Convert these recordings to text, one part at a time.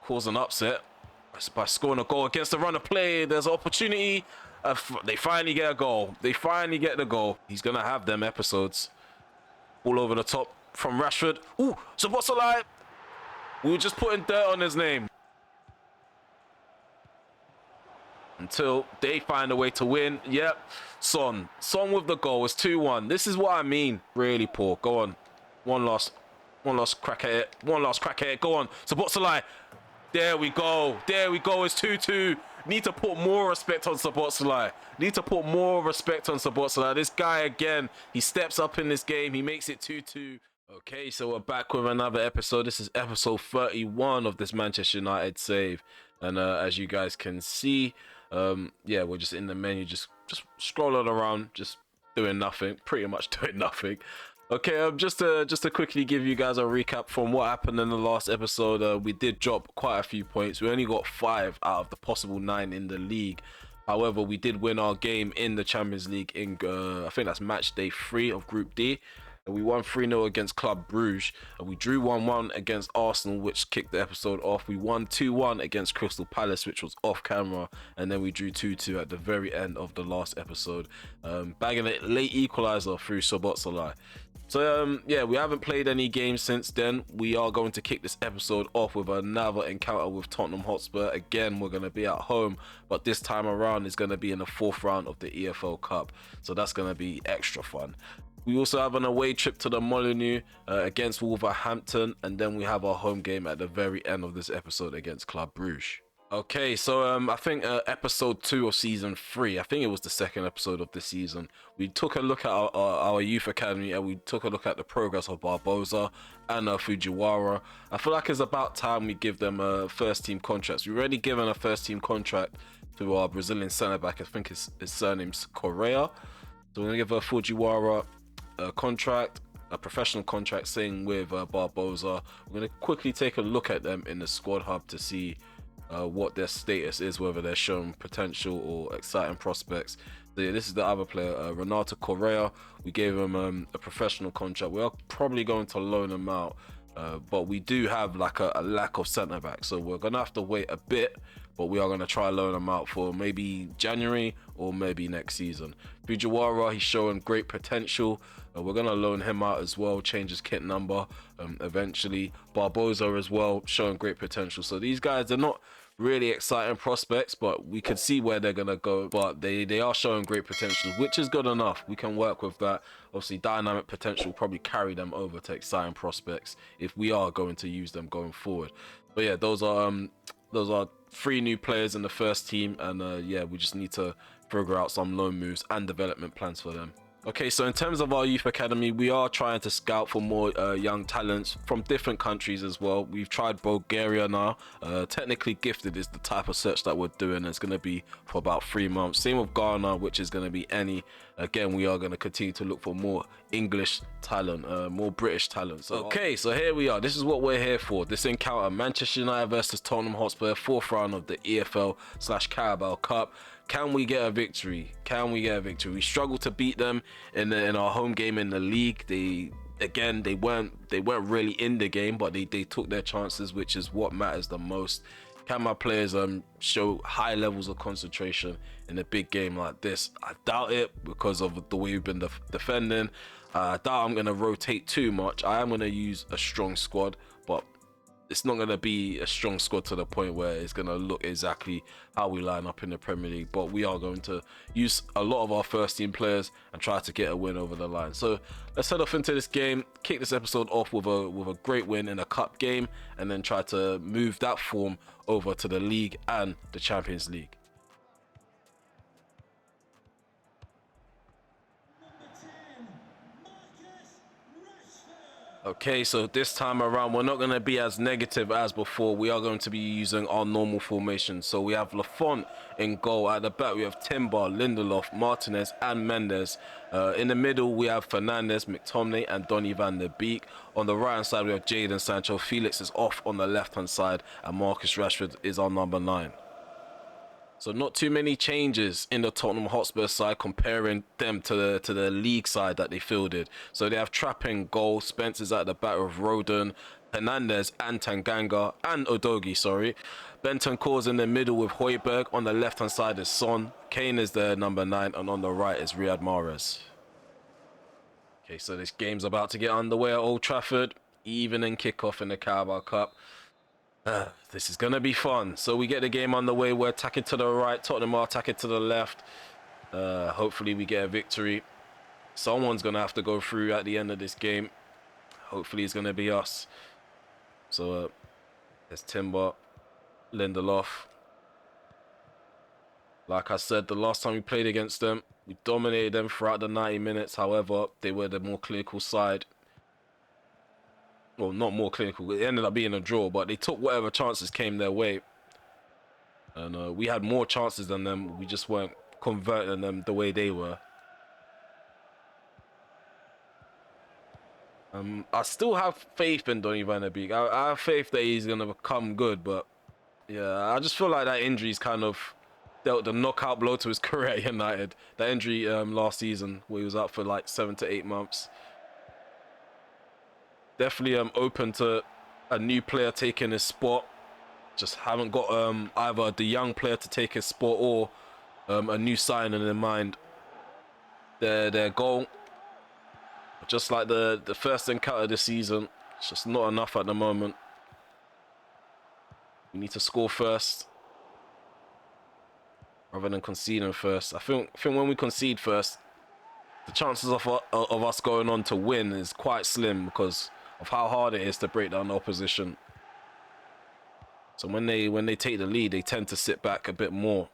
cause an upset by scoring a goal against the run of play. There's an opportunity. They finally get a goal. They finally get the goal. He's going to have them episodes. All over the top from Rashford. Ooh, Szoboszlai. We were just putting dirt on his name. Until they find a way to win. Yep. Son with the goal. It's 2-1. This is what I mean. Really poor. Go on. One last crack at it. One last crack at it. Go on. Szoboszlai. There we go. There we go. It's 2-2. Need to put more respect on Szoboszlai. Need to put more respect on Szoboszlai. This guy, again, he steps up in this game. He makes it 2-2. Okay, so we're back with another episode. This is episode 31 of this Manchester United save. And as you guys can see, yeah, we're just in the menu, just scrolling around, just doing nothing. Pretty much doing nothing. Okay, just to quickly give you guys a recap from what happened in the last episode. We did drop quite a few points. We only got 5 out of the possible 9 in the league. However, we did win our game in the Champions League in, I think that's match day 3 of Group D. And we won 3-0 against Club Brugge. And we drew 1-1 against Arsenal, which kicked the episode off. We won 2-1 against Crystal Palace, which was off camera. And then we drew 2-2 at the very end of the last episode, bagging a late equaliser through Szoboszlai. So, yeah, we haven't played any games since then. We are going to kick this episode off with another encounter with Tottenham Hotspur. Again, we're going to be at home, but this time around it's going to be in the 4th round of the EFL Cup. So that's going to be extra fun. We also have an away trip to the Molineux against Wolverhampton, and then we have our home game at the very end of this episode against Club Brugge. Okay, so I think episode 2 of season 3, I think it was the 2nd episode of the season, we took a look at our youth academy, and we took a look at the progress of Barbosa and Fujiwara. I feel like it's about time we give them first team contracts. We've already given a first team contract to our Brazilian centre back. I think his surname's Correa. So we're going to give Fujiwara a contract, a professional contract, same with Barbosa. We're going to quickly take a look at them in the squad hub to see what their status is, whether they're showing potential or exciting prospects. So yeah, this is the other player, Renato Correa. We gave him a professional contract. We are probably going to loan him out, but we do have like a lack of centre back, so we're gonna have to wait a bit, but we are going to try loan him out for maybe January or maybe next season. Fujiwara, he's showing great potential. We're going to loan him out as well, change his kit number eventually. Barbosa as well, showing great potential. So these guys, they're not really exciting prospects, but we can see where they're going to go. But they are showing great potential, which is good enough. We can work with that. Obviously, dynamic potential will probably carry them over to exciting prospects if we are going to use them going forward. But yeah, those are 3 new players in the first team, and yeah, we just need to figure out some loan moves and development plans for them. Okay, so in terms of our youth academy, we are trying to scout for more young talents from different countries as well. We've tried Bulgaria now. Technically Gifted is the type of search that we're doing. It's going to be for about 3 months. Same with Ghana, which is going to be any. Again, we are going to continue to look for more English talent, more British talent. So, okay, so here we are. This is what we're here for. This encounter, Manchester United versus Tottenham Hotspur, 4th round of the EFL/Carabao Cup. Can we get a victory? Can we get a victory? We struggled to beat them in our home game in the league. They weren't really in the game, but they took their chances, which is what matters the most. Can my players show high levels of concentration in a big game like this? I doubt it, because of the way we've been defending. I doubt I'm going to rotate too much. I am going to use a strong squad, but it's not going to be a strong squad to the point where it's going to look exactly how we line up in the Premier League. But we are going to use a lot of our first team players and try to get a win over the line. So let's head off into this game, kick this episode off with a great win in a cup game, and then try to move that form over to the league and the Champions League. Okay, so this time around, we're not going to be as negative as before. We are going to be using our normal formation. So we have Lafont in goal. At the back, we have Timber, Lindelof, Martinez, and Mendes. In the middle, we have Fernandes, McTominay, and Donny van der Beek. On the right-hand side, we have Jadon Sancho. Felix is off on the left-hand side, and Marcus Rashford is our number 9. So not too many changes in the Tottenham Hotspur side comparing them to the league side that they fielded. So they have Trapp in goal, Spencer's at the back with Rodon, Hernandez and Tanganga and Odogi, sorry. Benton Cause in the middle with Højbjerg. On the left-hand side is Son. Kane is the number 9, and on the right is Riyad Mahrez. Okay, so this game's about to get underway at Old Trafford. Evening kickoff in the Carabao Cup. This is going to be fun. So we get the game underway. We're attacking to the right. Tottenham are attacking to the left. Hopefully we get a victory. Someone's going to have to go through at the end of this game. Hopefully it's going to be us. So there's Timber, Lindelof. Like I said, the last time we played against them, we dominated them throughout the 90 minutes. However, they were the more clinical side. Well, not more clinical. It ended up being a draw, but they took whatever chances came their way. And we had more chances than them. We just weren't converting them the way they were. I still have faith in Donny van der Beek. I have faith that he's going to become good, but yeah, I just feel like that injury's kind of dealt the knockout blow to his career at United. That injury last season where he was out for like 7 to 8 months. Definitely open to a new player taking his spot. Just haven't got either the young player to take his spot or a new signing in mind. Their goal, just like the first encounter this season, it's just not enough at the moment. We need to score first rather than conceding first. I think when we concede first, the chances of us going on to win is quite slim because of how hard it is to break down the opposition. So when they take the lead, they tend to sit back a bit more.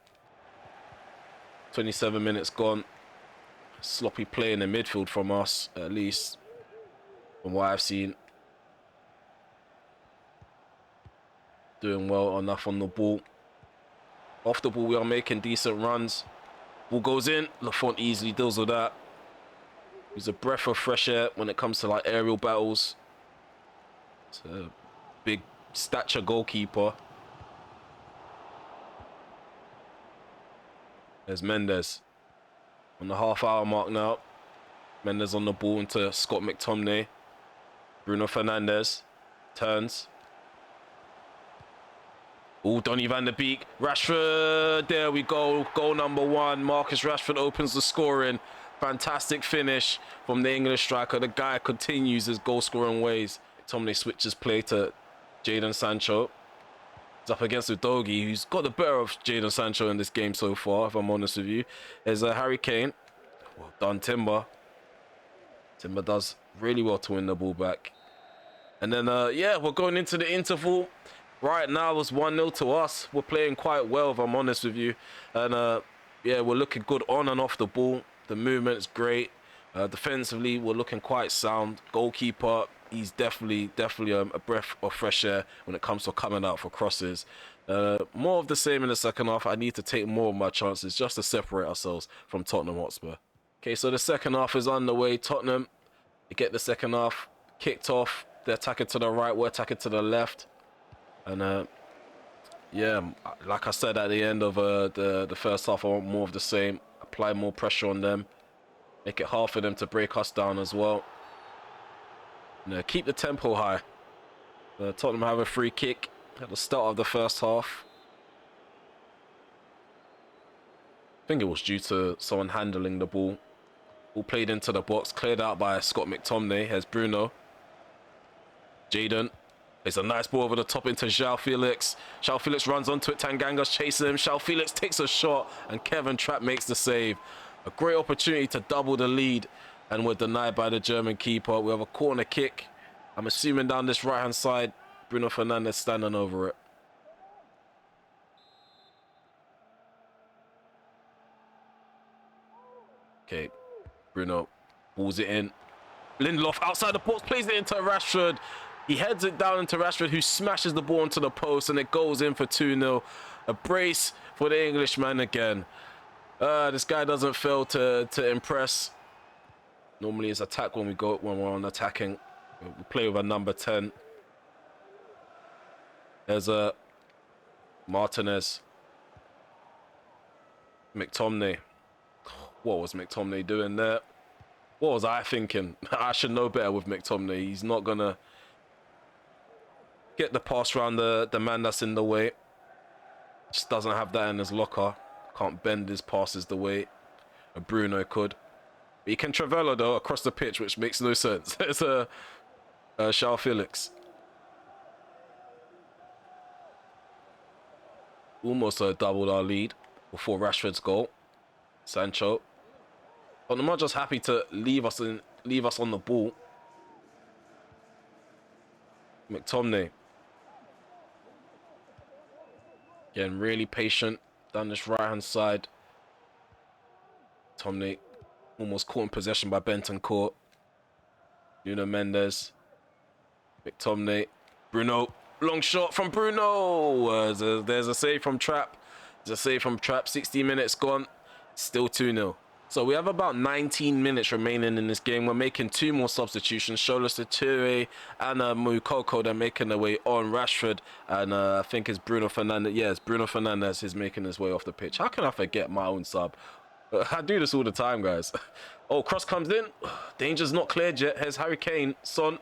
27 minutes gone. Sloppy play in the midfield from us, at least from what I've seen. Doing well enough on the ball. Off the ball, we are making decent runs. Ball goes in. Lafont easily deals with that. He's a breath of fresh air when it comes to like aerial battles. It's a big stature goalkeeper. There's Mendes. On the half-hour mark now. Mendes on the ball into Scott McTominay. Bruno Fernandes turns. Oh, Donny van der Beek. Rashford. There we go. Goal number 1. Marcus Rashford opens the scoring. Fantastic finish from the English striker. The guy continues his goal-scoring ways. McTominay switches play to Jadon Sancho. He's up against Udogi, who's got the better of Jadon Sancho in this game so far, if I'm honest with you. There's Harry Kane. Well done, Timber. Timber does really well to win the ball back. And then, yeah, we're going into the interval. Right now, it's 1-0 to us. We're playing quite well, if I'm honest with you. And, yeah, we're looking good on and off the ball. The movement is great. Defensively, we're looking quite sound. Goalkeeper, he's definitely a breath of fresh air when it comes to coming out for crosses. More of the same in the second half. I need to take more of my chances just to separate ourselves from Tottenham Hotspur. Okay, so the second half is underway. Tottenham, they get the second half kicked off. They're attacking to the right, we're attacking to the left. And yeah, like I said at the end of the first half, I want more of the same. Apply more pressure on them. Make it hard for them to break us down as well. And, keep the tempo high. Tottenham have a free kick at the start of the first half. I think it was due to someone handling the ball. Ball played into the box, cleared out by Scott McTominay. Here's Bruno. Jadon. It's a nice ball over the top into João Felix. João Felix runs onto it. Tanganga's chasing him. João Felix takes a shot and Kevin Trapp makes the save. A great opportunity to double the lead and we're denied by the German keeper. We have a corner kick. I'm assuming down this right-hand side. Bruno Fernandes standing over it. Okay, Bruno balls it in. Lindelof outside the box, plays it into Rashford. He heads it down into Rashford, who smashes the ball onto the post, and it goes in for 2-0. A brace for the Englishman again. This guy doesn't fail to impress. Normally it's attack when we're on attacking. We play with a number 10. There's a Martinez. McTominay. What was McTominay doing there? What was I thinking? I should know better with McTominay. He's not going to get the pass around the man that's in the way. Just doesn't have that in his locker. Can't bend his passes the way a Bruno could. But he can Travella though across the pitch, which makes no sense. It's a João Felix. Almost doubled our lead before Rashford's goal. Sancho. But I'm not just happy to leave us on the ball. McTominay. Again, really patient down this right-hand side. Tomney almost caught in possession by Bentancur. Nuno Mendes. McTominay. Bruno. Long shot from Bruno. There's a save from Trapp. There's a save from Trapp. 60 minutes gone. Still 2-0. So we have about 19 minutes remaining in this game. We're making 2 more substitutions. Shola Sature and Moukoko. They're making their way on. Rashford and I think it's Bruno Fernandes. Yes, Bruno Fernandes is making his way off the pitch. How can I forget my own sub? I do this all the time, guys. Oh, cross comes in. Danger's not cleared yet. Here's Harry Kane. Son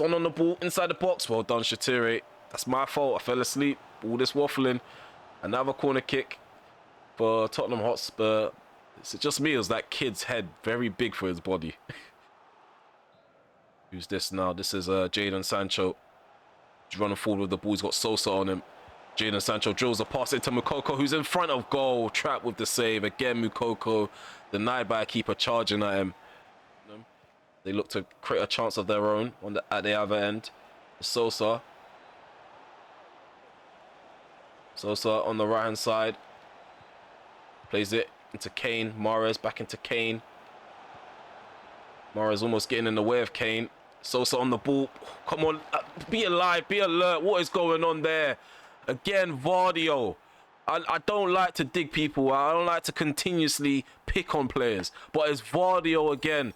on the ball inside the box. Well done, Sature. That's my fault. I fell asleep. All this waffling. Another corner kick for Tottenham Hotspur. Is it just me or is that kid's head very big for his body? Who's this now? This is Jadon Sancho. He's running forward with the ball. He's got Sosa on him. Jadon Sancho drills a pass into Moukoko, who's in front of goal. Trapped with the save. Again, Moukoko denied by a keeper charging at him. They look to create a chance of their own at the other end. Sosa. Sosa on the right-hand side. Plays it into Kane. Mahrez back into Kane. Mahrez almost getting in the way of Kane. Sosa on the ball. Come on, be alive, be alert. What is going on there? Again, Vardio. I don't like to dig people. I don't like to continuously pick on players. But it's Vardio again.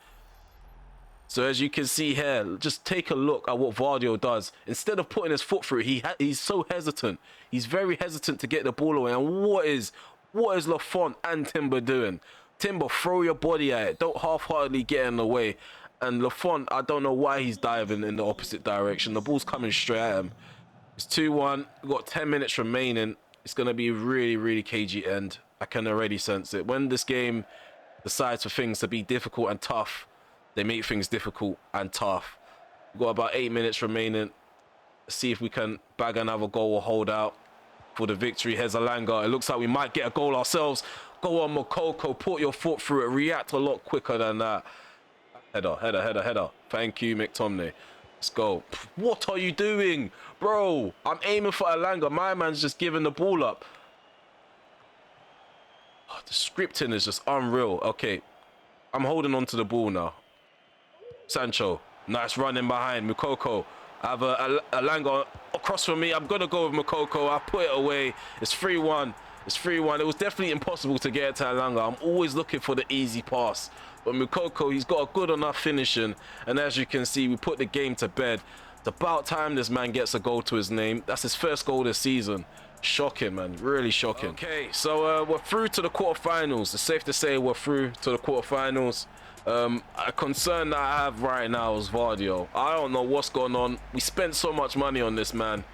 So as you can see here, just take a look at what Vardio does. Instead of putting his foot through, he's so hesitant. He's very hesitant to get the ball away. And what is Lafont and Timber doing? Timber, throw your body at it. Don't half-heartedly get in the way. And Lafont, I don't know why he's diving in the opposite direction. The ball's coming straight at him. It's 2-1. We've got 10 minutes remaining. It's going to be a really, really cagey end. I can already sense it. When this game decides for things to be difficult and tough, they make things difficult and tough. We've got about 8 minutes remaining. Let's see if we can bag another goal or hold out for the victory. Here's Alanga. It looks like we might get a goal ourselves. Go on, Moukoko. Put your foot through it. React a lot quicker than that. Header. Thank you, McTominay. Let's go. What are you doing? Bro, I'm aiming for Alanga. My man's just giving the ball up. Oh, the scripting is just unreal. Okay, I'm holding on to the ball now. Sancho. Nice running behind. Moukoko. I have Alanga across from me. I'm going to go with Moukoko. I put it away. It's 3-1. It's 3-1. It was definitely impossible to get it to Alanga. I'm always looking for the easy pass. But Moukoko, he's got a good enough finishing. And as you can see, we put the game to bed. It's about time this man gets a goal to his name. That's his first goal this season. Shocking, man. Really shocking. Okay, so we're through to the quarterfinals. It's safe to say we're through to the quarterfinals. A concern that I have right now is Vardio. I don't know what's going on. We spent so much money on this man.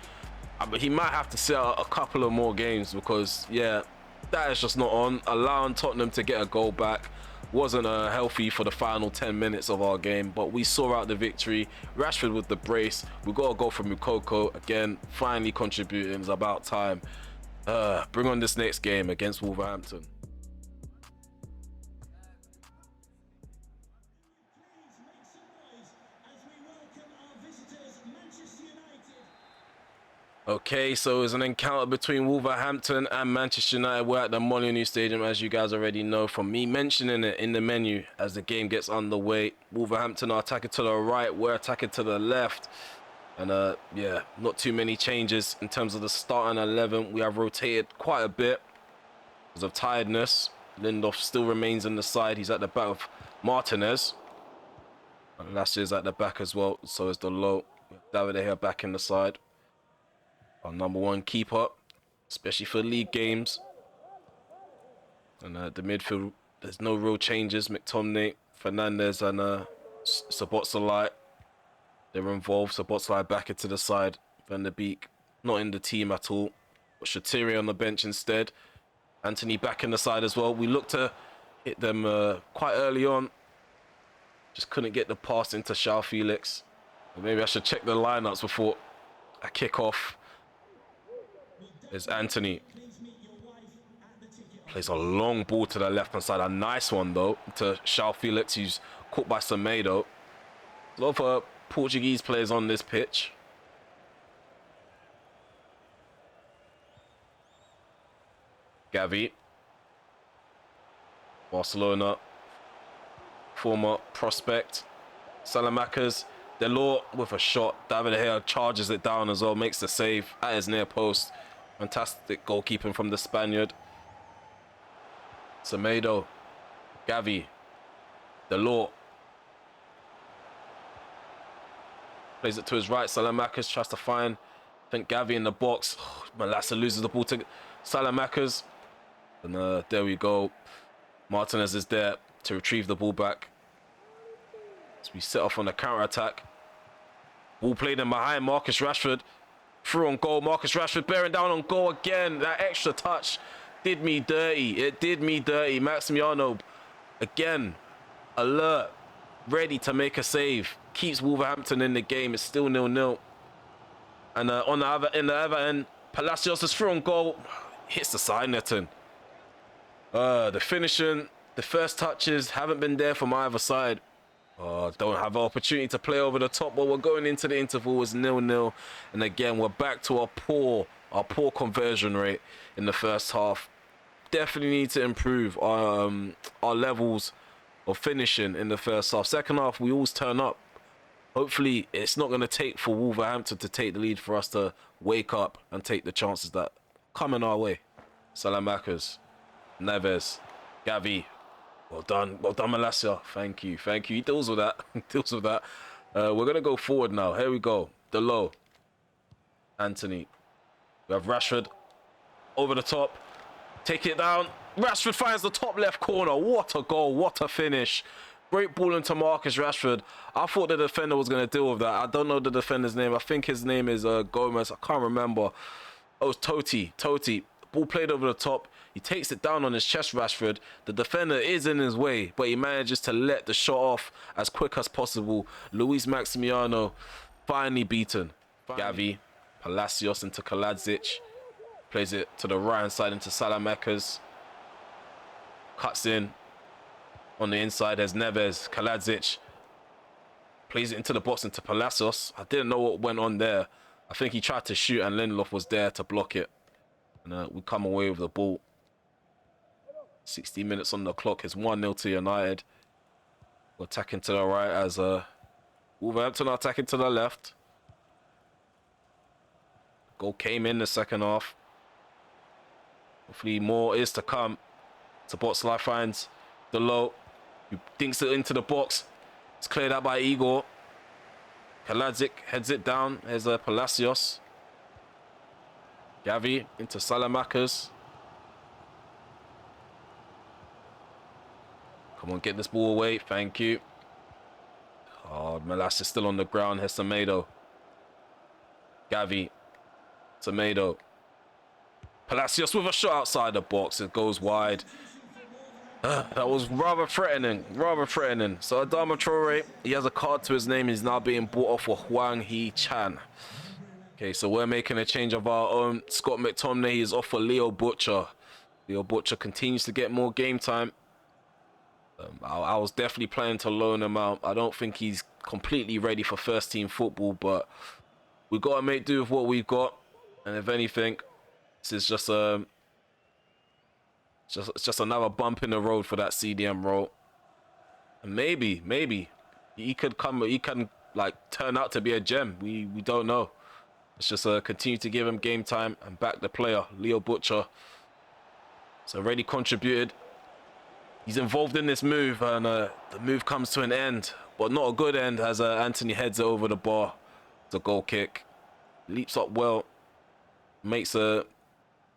But he might have to sit out a couple of more games because, yeah, that is just not on. Allowing Tottenham to get a goal back wasn't healthy for the final 10 minutes of our game, but we saw out the victory. Rashford with the brace. We got a goal from Moukoko again, finally contributing. It's about time. Bring on this next game against Wolverhampton. Okay, so it's an encounter between Wolverhampton and Manchester United. We're at the Molineux Stadium, as you guys already know from me mentioning it in the menu as the game gets underway. Wolverhampton are attacking to the right, we're attacking to the left. And yeah, not too many changes in terms of the starting 11. We have rotated quite a bit because of tiredness. Lindelof still remains in the side. He's at the back of Martinez. And Lasseter's at the back as well, so is the low. David De Gea back in the side. Our number one keeper, especially for league games. And the midfield, there's no real changes. McTominay, Fernandez, and Szoboszlai, they're involved. Szoboszlai back into the side. Van der Beek not in the team at all. But Shatiri on the bench instead. Anthony back in the side as well. We looked to hit them quite early on. Just couldn't get the pass into João Felix. Maybe I should check the lineups before I kick off. There's Anthony. Plays a long ball to the left-hand side. A nice one, though, to João Felix, who's caught by Semedo. A lot of Portuguese players on this pitch. Gavi. Barcelona. Former prospect. Salamanca's. Delort with a shot. David De Gea charges it down as well. Makes the save at his near post. Fantastic goalkeeping from the Spaniard. Semedo, Gavi, Delort. Plays it to his right. Salamanca's tries to find, I think, Gavi in the box. Malassa loses the ball to Salamanca's. And there we go. Martinez is there to retrieve the ball back. As we set off on the counter-attack. Ball played in behind Marcus Rashford. Through on goal. Marcus Rashford bearing down on goal again. That extra touch did me dirty. It did me dirty. Maximiano, again, alert, ready to make a save. Keeps Wolverhampton in the game. It's still 0-0. And in the other end, Palacios is through on goal. Hits the side netting. The finishing, the first touches haven't been there from either side. Don't have an opportunity to play over the top, but we're going into the interval. It's 0-0. And again, we're back to our poor conversion rate in the first half. Definitely need to improve our levels of finishing in the first half. Second half, we always turn up. Hopefully, it's not going to take for Wolverhampton to take the lead for us to wake up and take the chances that come in our way. Salamanca's, Neves, Gavi. Well done, Malacia. Thank you. He deals with that. We're going to go forward now. Here we go. Delort, Anthony. We have Rashford over the top. Take it down. Rashford finds the top left corner. What a goal. What a finish. Great ball into Marcus Rashford. I thought the defender was going to deal with that. I don't know the defender's name. I think his name is Gomez. I can't remember. Oh, it's Totti. Ball played over the top. He takes it down on his chest, Rashford. The defender is in his way, but he manages to let the shot off as quick as possible. Luis Maximiano finally beaten. Gavi, Palacios into Kaladzic. Plays it to the right-hand side into Salamanca's. Cuts in. On the inside, there's Neves. Kaladzic. Plays it into the box into Palacios. I didn't know what went on there. I think he tried to shoot and Lindelof was there to block it. And we come away with the ball. 60 minutes on the clock. It's 1-0 to United. We're attacking to the right as Wolverhampton are attacking to the left. Goal came in the second half. Hopefully more is to come. Szoboszlai finds Delort, who dinks it into the box. It's cleared out by Igor. Kaladzic heads it down. There's Palacios. Gavi into Salamanca's. Come on, get this ball away. Thank you. Oh, Malas is still on the ground. Here's Semedo. Gavi. Semedo. Palacios with a shot outside the box. It goes wide. That was rather threatening. So Adama Traore, he has a card to his name. He's now being bought off for Hwang Hee-chan. Okay, so we're making a change of our own. Scott McTominay is off for Leo Butcher. Leo Butcher continues to get more game time. I was definitely planning to loan him out. I don't think he's completely ready for first team football, but we've got to make do with what we've got. And if anything, this is just just another bump in the road for that CDM role. And maybe he can like turn out to be a gem. We don't know. Let's just continue to give him game time and back the player, Leo Butcher. He's already contributed. He's involved in this move, and the move comes to an end, but not a good end as Anthony heads it over the bar. It's a goal kick. Leaps up well. Makes a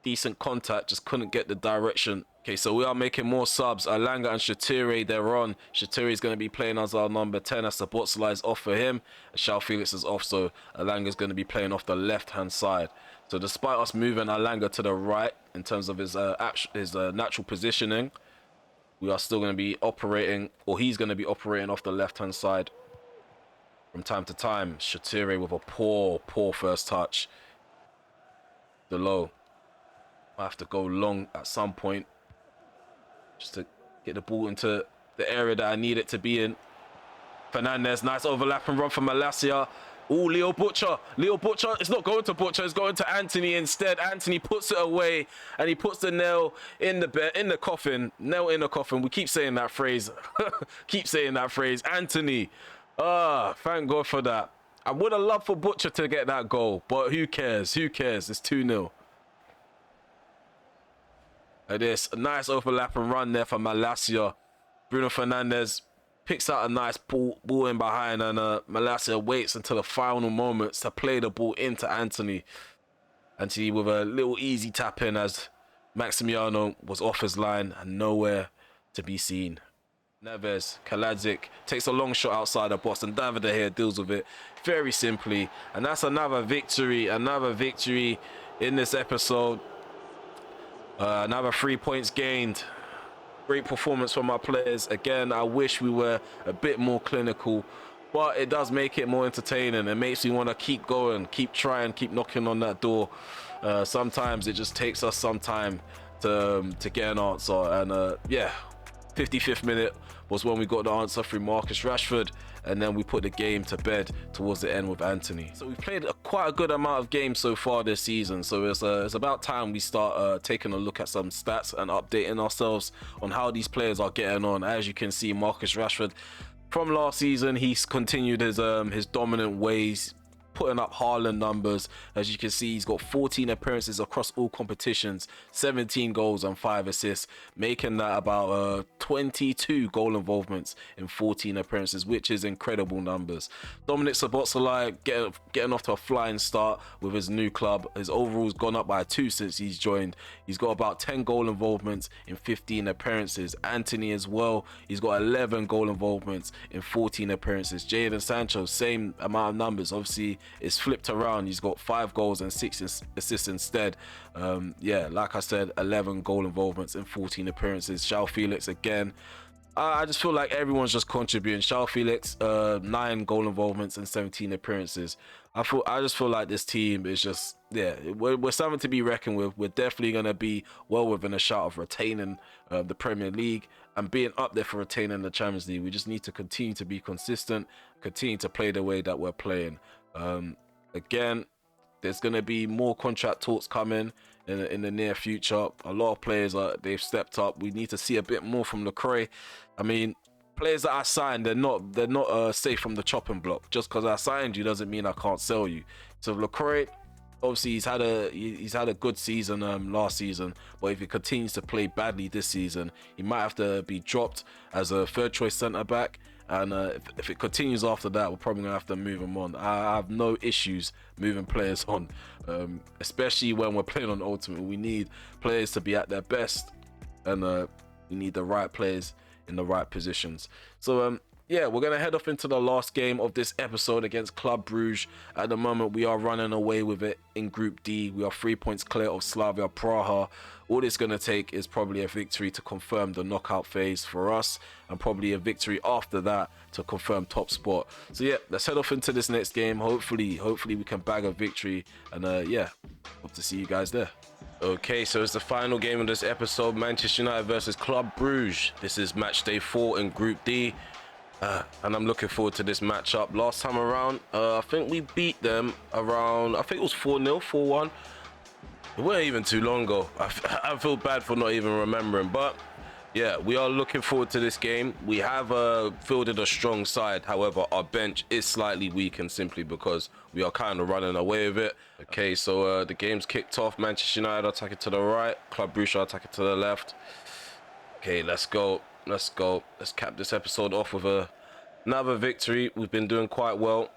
decent contact, just couldn't get the direction. Okay, so we are making more subs. Alanga and Shatiri, they're on. Shatiri is going to be playing as our number 10 as the Botsala is off for him. Shao Felix is off, so Alanga is going to be playing off the left-hand side. So despite us moving Alanga to the right in terms of his natural positioning, we are still going to be operating, or he's going to be operating off the left-hand side from time to time. Shatiri with a poor first touch. The low. I have to go long at some point just to get the ball into the area that I need it to be in. Fernandez, nice overlap and run from Malacia. Oh, Leo Butcher. Leo Butcher, it's not going to Butcher, it's going to Anthony instead. Anthony puts it away and he puts the nail in the coffin. Nail in the coffin. We keep saying that phrase. Keep saying that phrase. Anthony. Thank God for that. I would have loved for Butcher to get that goal, but who cares? Who cares? It's 2-0. It is a nice overlap and run there for Malacia. Bruno Fernandes picks out a nice ball in behind, and Malacia waits until the final moments to play the ball into Anthony. Anthony with a little easy tap in as Maximiano was off his line and nowhere to be seen. Neves, Kaladzic takes a long shot outside the box, and Davide here deals with it very simply. And that's another victory in this episode. Another 3 points gained. Great performance from our players. Again, I wish we were a bit more clinical, but it does make it more entertaining. It makes me want to keep going, keep trying, keep knocking on that door. Sometimes it just takes us some time to get an answer. And yeah, 55th minute was when we got the answer through Marcus Rashford, and then we put the game to bed towards the end with Anthony. So we've played quite a good amount of games so far this season, so it's about time we start taking a look at some stats and updating ourselves on how these players are getting on. As you can see, Marcus Rashford from last season, he's continued his dominant ways, putting up Haaland numbers. As you can see, he's got 14 appearances across all competitions, 17 goals and 5 assists, making that about 22 goal involvements in 14 appearances, which is incredible numbers. Dominic Szoboszlai getting off to a flying start with his new club. His overall's gone up by 2 since he's joined. He's got about 10 goal involvements in 15 appearances. Anthony as well, he's got 11 goal involvements in 14 appearances. Jadon Sancho, same amount of numbers. Obviously, it's flipped around. He's got 5 goals and 6 assists instead. Yeah, like I said, 11 goal involvements in 14 appearances. Shao Felix again. I just feel like everyone's just contributing. Shao Felix, 9 goal involvements and 17 appearances. I just feel like this team is just, yeah, we're something to be reckoned with. We're definitely going to be well within a shout of retaining the Premier League and being up there for retaining the Champions League. We just need to continue to be consistent, continue to play the way that we're playing. Again, there's going to be more contract talks coming in the near future. A lot of players they've stepped up. We need to see a bit more from LaCroix. I mean, players that I signed, they're not safe from the chopping block. Just because I signed you doesn't mean I can't sell you. So LaCroix, obviously he's had a good season last season, but if he continues to play badly this season, he might have to be dropped as a third choice centre back. And if it continues after that, we're probably gonna have to move him on. I have no issues moving players on, especially when we're playing on Ultimate. We need players to be at their best, and we need the right players in the right positions. So yeah, we're gonna head off into the last game of this episode against Club Brugge. At the moment, we are running away with it in Group D. We are 3 points clear of Slavia Praha. All it's gonna take is probably a victory to confirm the knockout phase for us, and probably a victory after that to confirm top spot. So yeah, let's head off into this next game. Hopefully we can bag a victory, and yeah, hope to see you guys there. Okay, so it's the final game of this episode, Manchester United versus Club Brugge. This is match day 4 in Group D. And I'm looking forward to this matchup. Last time around, I think we beat them around, I think it was 4-0, 4-1. It wasn't even too long ago. I feel bad for not even remembering. But yeah, we are looking forward to this game. We have fielded a strong side. However, our bench is slightly weakened simply because we are kind of running away with it. Okay, so the game's kicked off. Manchester United attacking to the right. Club Brugge attacking to the left. Okay, let's go. Let's cap this episode off with another victory. We've been doing quite well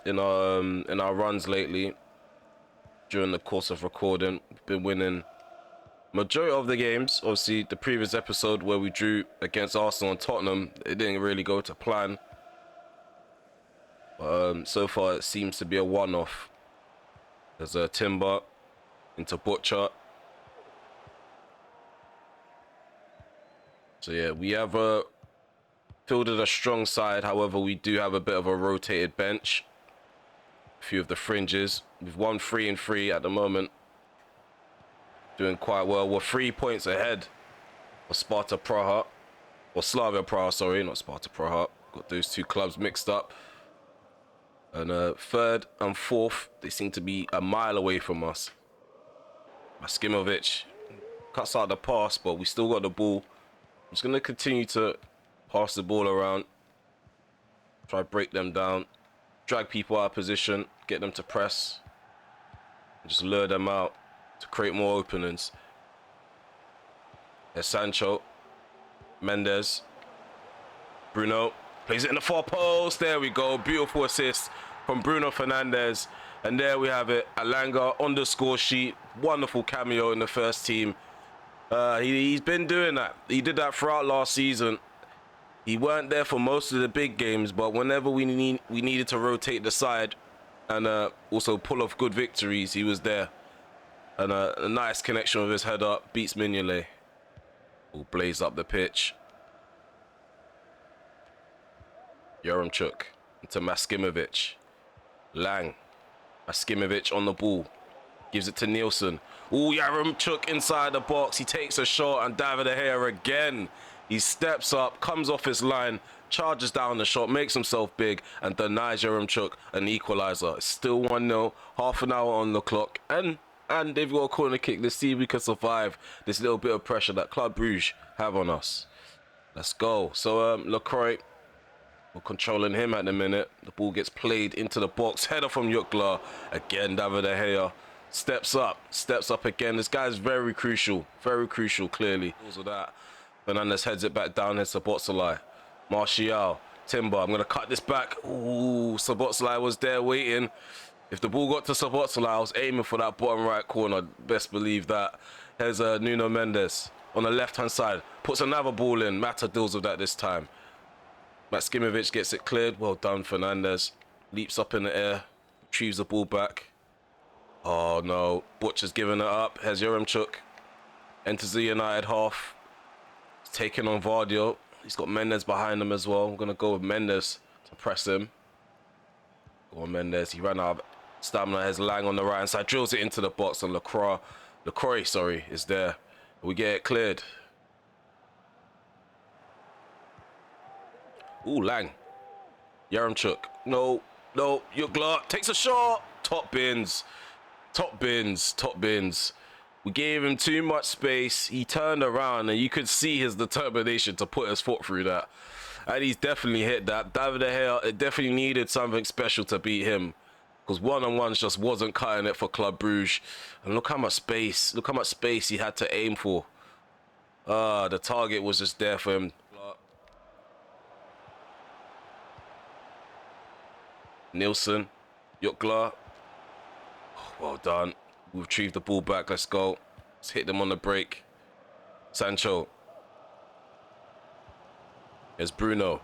in our runs lately. during the course of recording. We've been winning majority of the games. Obviously, the previous episode where we drew against Arsenal and Tottenham, it didn't really go to plan. So far, it seems to be a one-off. There's a Timber into Butcher. So yeah, we have fielded a strong side. However, we do have a bit of a rotated bench. A few of the fringes. We've won 3 and 3 at the moment. Doing quite well. We're 3 points ahead of Sparta Praha. Or Slavia Praha, sorry, not Sparta Praha. Got those two clubs mixed up. And third and fourth, they seem to be a mile away from us. Maskimovic cuts out the pass, but we still got the ball. I'm just going to continue to pass the ball around. Try to break them down. Drag people out of position. Get them to press. And just lure them out to create more openings. There's Sancho. Mendes. Bruno. Plays it in the far post. There we go. Beautiful assist from Bruno Fernandes. And there we have it. Alanga on the score sheet. Wonderful cameo in the first team. He's been doing that. He did that throughout last season. He weren't there for most of the big games, but whenever we needed to rotate the side and also pull off good victories, he was there. And a nice connection with his head up. Beats Mignolet. Will blaze up the pitch. Yaremchuk into Maskimovic. Lang. Maskimovic on the ball. Gives it to Nielsen. Ooh, Yaremchuk inside the box. He takes a shot, and David De Gea again. He steps up, comes off his line, charges down the shot, makes himself big, and denies Yaremchuk an equaliser. It's still 1-0, half an hour on the clock, and they've got a corner kick. Let's see if we can survive this little bit of pressure that Club Brugge have on us. Let's go. So, LaCroix, we're controlling him at the minute. The ball gets played into the box. Header from Jutgla. Again, David De Gea. Steps up again. This guy's very crucial, clearly. Because of that, Fernandes heads it back down. Here's Szoboszlai. Martial, Timber. I'm going to cut this back. Ooh, Szoboszlai was there waiting. If the ball got to Szoboszlai, I was aiming for that bottom right corner. Best believe that. Here's Nuno Mendes on the left-hand side. Puts another ball in. Mata deals with that this time. Maskimovic gets it cleared. Well done, Fernandes. Leaps up in the air. Retrieves the ball back. Oh no, Butcher's giving it up. Here's Yaremchuk. Enters the United half. He's taking on Vardio. He's got Mendes behind him as well. I'm going to go with Mendes to press him. Go on, Mendes. He ran out of stamina. Has Lang on the right hand side. Drills it into the box, and LaCroix, is there. We get it cleared. Ooh, Lang. Yaremchuk. No. Jutgla takes a shot. Top bins. We gave him too much space. He turned around and you could see his determination to put his foot through that. And he's definitely hit that. David De Gea, it definitely needed something special to beat him. Because one-on-ones just wasn't cutting it for Club Brugge. And look how much space he had to aim for. The target was just there for him. Nielsen, Jutgla. Well done. We've retrieved the ball back. Let's go. Let's hit them on the break. Sancho. There's Bruno.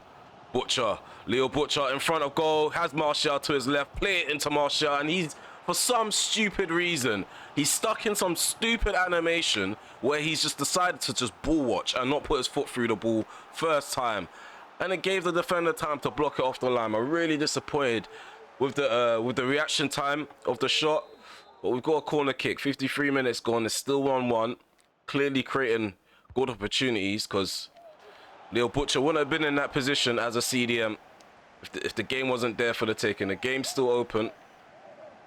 Butcher. Leo Butcher in front of goal. Has Martial to his left. Play it into Martial. And he's, for some stupid reason, he's stuck in some stupid animation where he's just decided to just ball watch and not put his foot through the ball first time. And it gave the defender time to block it off the line. I'm really disappointed with the reaction time of the shot. But we've got a corner kick. 53 minutes gone. It's still 1-1. Clearly creating good opportunities because Leo Butcher wouldn't have been in that position as a CDM if the game wasn't there for the taking. The game's still open.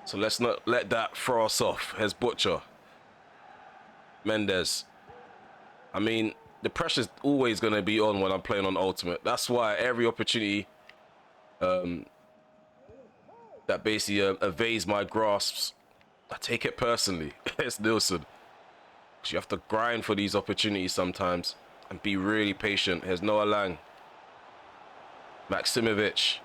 So let's not let that throw us off. Here's Butcher. Mendes. I mean, the pressure's always going to be on when I'm playing on Ultimate. That's why every opportunity that basically evades my grasps, I take it personally. It's Nielsen. Because you have to grind for these opportunities sometimes and be really patient. Here's Noah Lang. Maksimovic.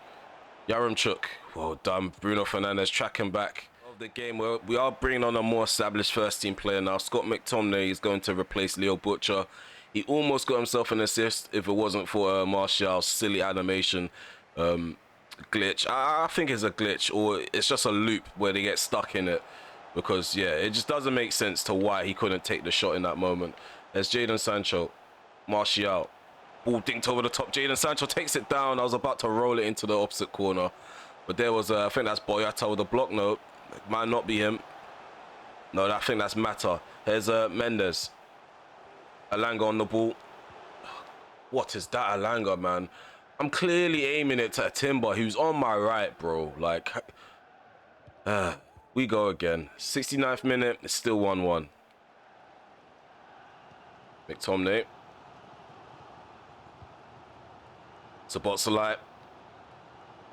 Yaremchuk. Well done. Bruno Fernandes tracking back. of the game, we are bringing on a more established first team player now. Scott McTominay is going to replace Leo Butcher. He almost got himself an assist if it wasn't for Martial's silly animation glitch. I think it's a glitch, or it's just a loop where they get stuck in it, because yeah, it just doesn't make sense to why he couldn't take the shot in that moment. There's Jadon Sancho. Martial, ball dinked over the top. Jadon Sancho takes it down. I was about to roll it into the opposite corner, but there was I think that's Boyata with a block. No, it might not be him. No, I think that's Mata. Here's Mendes. Alanga on the ball. What is that, Alanga, man? I'm clearly aiming it to Timber, who's on my right, bro. Like, we go again. 69th minute, it's still 1-1. McTominay. Sabotsalite.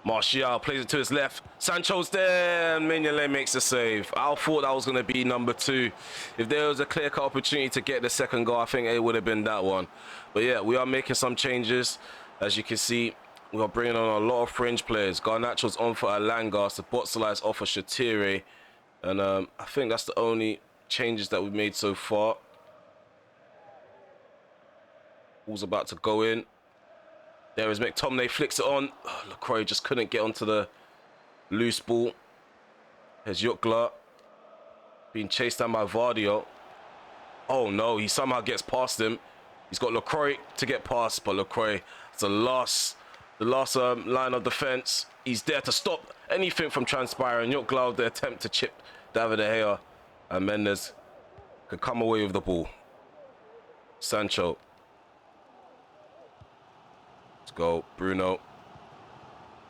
Martial plays it to his left. Sancho's there, and Mignolet makes the save. I thought that was going to be number 2. If there was a clear-cut opportunity to get the second goal, I think it would have been that one. But yeah, we are making some changes. As you can see, we are bringing on a lot of fringe players. Garnacho's on for Alanga. Sabotsalite's off for Shatire. And I think that's the only changes that we've made so far. Ball's about to go in. There is McTominay, flicks it on. Oh, LaCroix just couldn't get onto the loose ball. There's Jutgla. Being chased down by Vardio. Oh no, he somehow gets past him. He's got LaCroix to get past, but LaCroix, it's the last line of defense. He's there to stop anything from transpiring. Jutgla, the attempt to chip David De Gea. And Mendes can come away with the ball. Sancho. Go, Bruno.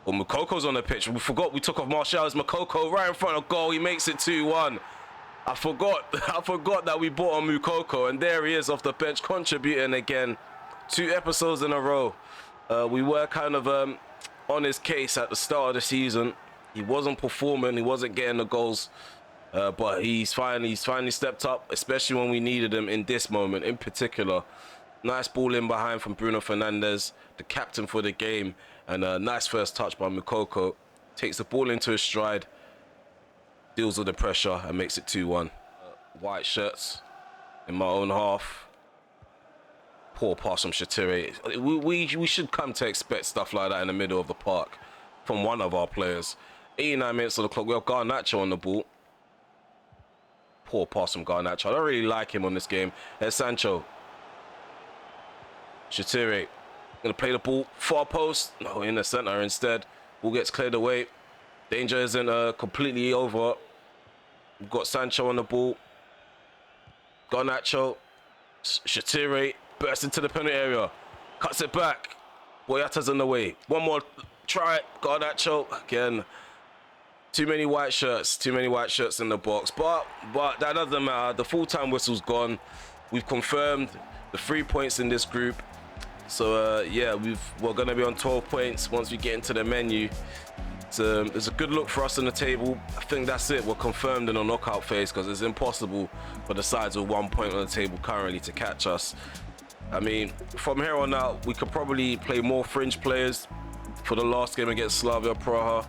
Oh, Moukok's on the pitch. We forgot we took off Martial's Moukoko right in front of goal. He makes it 2-1. I forgot that we bought on Moukoko, and there he is off the bench contributing again. 2 episodes in a row. We were kind of on his case at the start of the season. He wasn't performing. He wasn't getting the goals. But he's finally stepped up, especially when we needed him in this moment in particular. Nice ball in behind from Bruno Fernandes, the captain for the game, and a nice first touch by Moukoko. Takes the ball into his stride, deals with the pressure, and makes it 2-1. White shirts in my own half. Poor pass from Shatire. We should come to expect stuff like that in the middle of the park from one of our players. 89 minutes of the clock. We have Garnacho on the ball. Poor pass from Garnacho. I don't really like him on this game. There's Sancho. Shatire gonna play the ball far post. No, in the center instead. Ball gets cleared away. Danger isn't completely over. We've got Sancho on the ball. Garnacho. Shatire bursts into the penalty area. Cuts it back. Boyata's on the way. One more try. Garnacho again. Too many white shirts. Too many white shirts in the box. But that doesn't matter. The full-time whistle's gone. We've confirmed the 3 points in this group. So yeah, we're gonna be on 12 points once we get into the menu. It's a good look for us on the table. I think that's it. We're confirmed in a knockout phase, because it's impossible for the sides with 1 point on the table currently to catch us. I mean, from here on out, we could probably play more fringe players for the last game against Slavia Praha.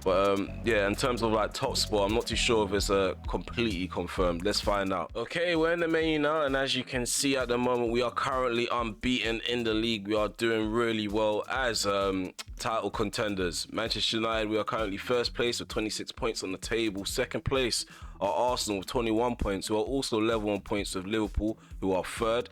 But yeah, in terms of like top spot, I'm not too sure if it's completely confirmed. Let's find out. Okay, we're in the menu now, and as you can see at the moment, we are currently unbeaten in the league. We are doing really well as title contenders. Manchester United, we are currently first place with 26 points on the table. Second place are Arsenal with 21 points, who are also level on points with Liverpool, who are third.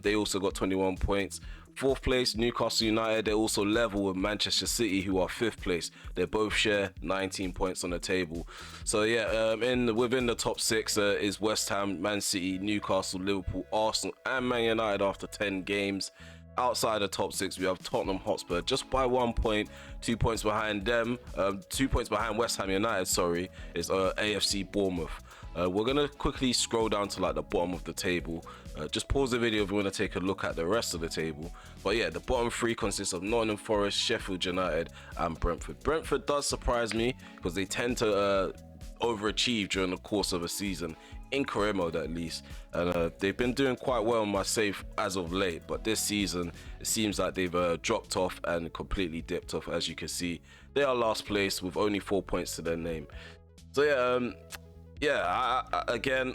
They also got 21 points. Fourth place, Newcastle United, they're also level with Manchester City, who are fifth place. They both share 19 points on the table. So yeah, within the top 6 is West Ham, Man City, Newcastle, Liverpool, Arsenal, and Man United after 10 games. Outside the top 6, we have Tottenham Hotspur just by 1 point, 2 points behind them. 2 points behind West Ham United, sorry, is AFC Bournemouth. We're gonna quickly scroll down to like the bottom of the table. Just pause the video if you want to take a look at the rest of the table. But yeah, the bottom 3 consists of Nottingham Forest, Sheffield United, and Brentford. Brentford does surprise me because they tend to overachieve during the course of a season, in career mode at least, and they've been doing quite well on my save as of late, but this season it seems like they've dropped off and completely dipped off. As you can see, they are last place with only 4 points to their name. So again,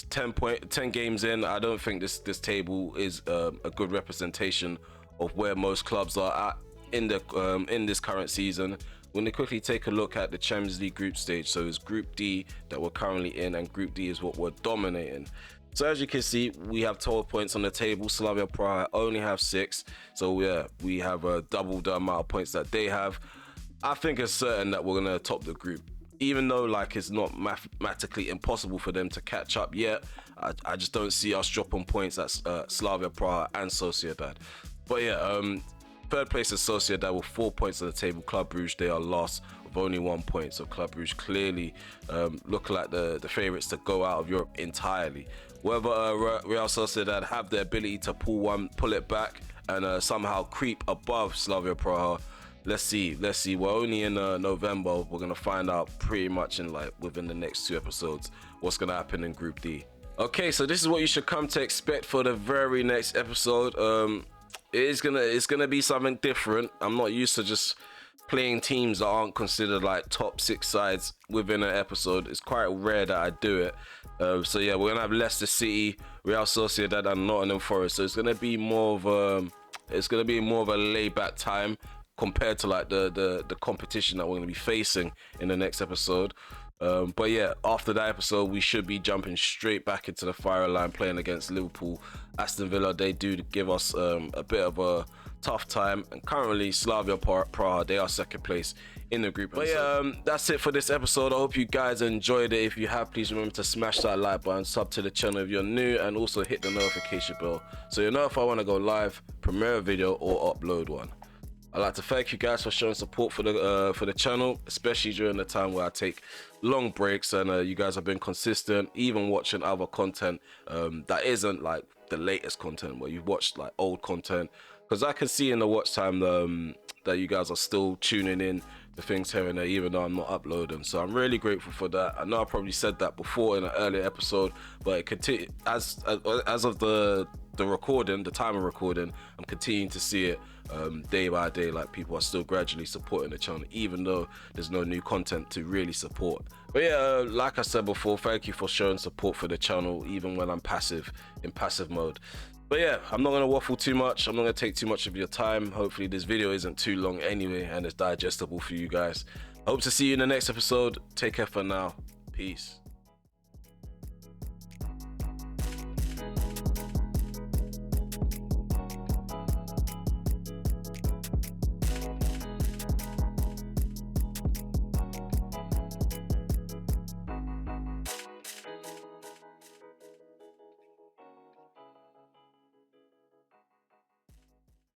10 games in, I don't think this table is a good representation of where most clubs are at in this current season. We're gonna quickly take a look at the Champions League group stage. So it's Group D that we're currently in, and Group D is what we're dominating. So as you can see, we have 12 points on the table. Slavia Praha only have 6. So yeah, we have double the amount of points that they have. I think it's certain that we're gonna top the group, even though like it's not mathematically impossible for them to catch up yet. I just don't see us dropping points at Slavia Praha and Sociedad. But yeah, third place is Sociedad with 4 points on the table. Club Brugge, they are last with only 1 point. So Club Brugge clearly look like the favourites to go out of Europe entirely. Whether Real Sociedad have the ability to pull it back and somehow creep above Slavia Praha, let's see. We're only in November. We're gonna find out pretty much in like within the next 2 episodes what's gonna happen in Group D. Okay, so this is what you should come to expect for the very next episode. It's gonna be something different. I'm not used to just playing teams that aren't considered like top 6 sides within an episode. It's quite rare that I do it. So yeah, we're gonna have Leicester City, Real Sociedad, and Nottingham Forest. So it's gonna be more of a laid-back time compared to like the competition that we're gonna be facing in the next episode. But yeah, after that episode, we should be jumping straight back into the fire line, playing against Liverpool. Aston Villa, they do give us a bit of a tough time, and currently Slavia Praha, they are second place in the group. But yeah, that's it for this episode. I hope you guys enjoyed it. If you have, please remember to smash that like button, sub to the channel if you're new, and also hit the notification bell so you know if I want to go live, premiere a video, or upload one. I'd like to thank you guys for showing support for the channel, especially during the time where I take long breaks, and you guys have been consistent, even watching other content that isn't like the latest content, where you've watched like old content, because I can see in the watch time that you guys are still tuning in to things here and there, even though I'm not uploading. So I'm really grateful for that. I know I probably said that before in an earlier episode, but it continue as of the recording, the time of recording, I'm continuing to see it day by day. Like, people are still gradually supporting the channel, even though there's no new content to really support. But yeah, like I said before, thank you for showing support for the channel, even when I'm in passive mode. But yeah, I'm not gonna waffle too much. I'm not gonna take too much of your time. Hopefully this video isn't too long anyway, and it's digestible for you guys. I hope to see you in the next episode. Take care for now. Peace.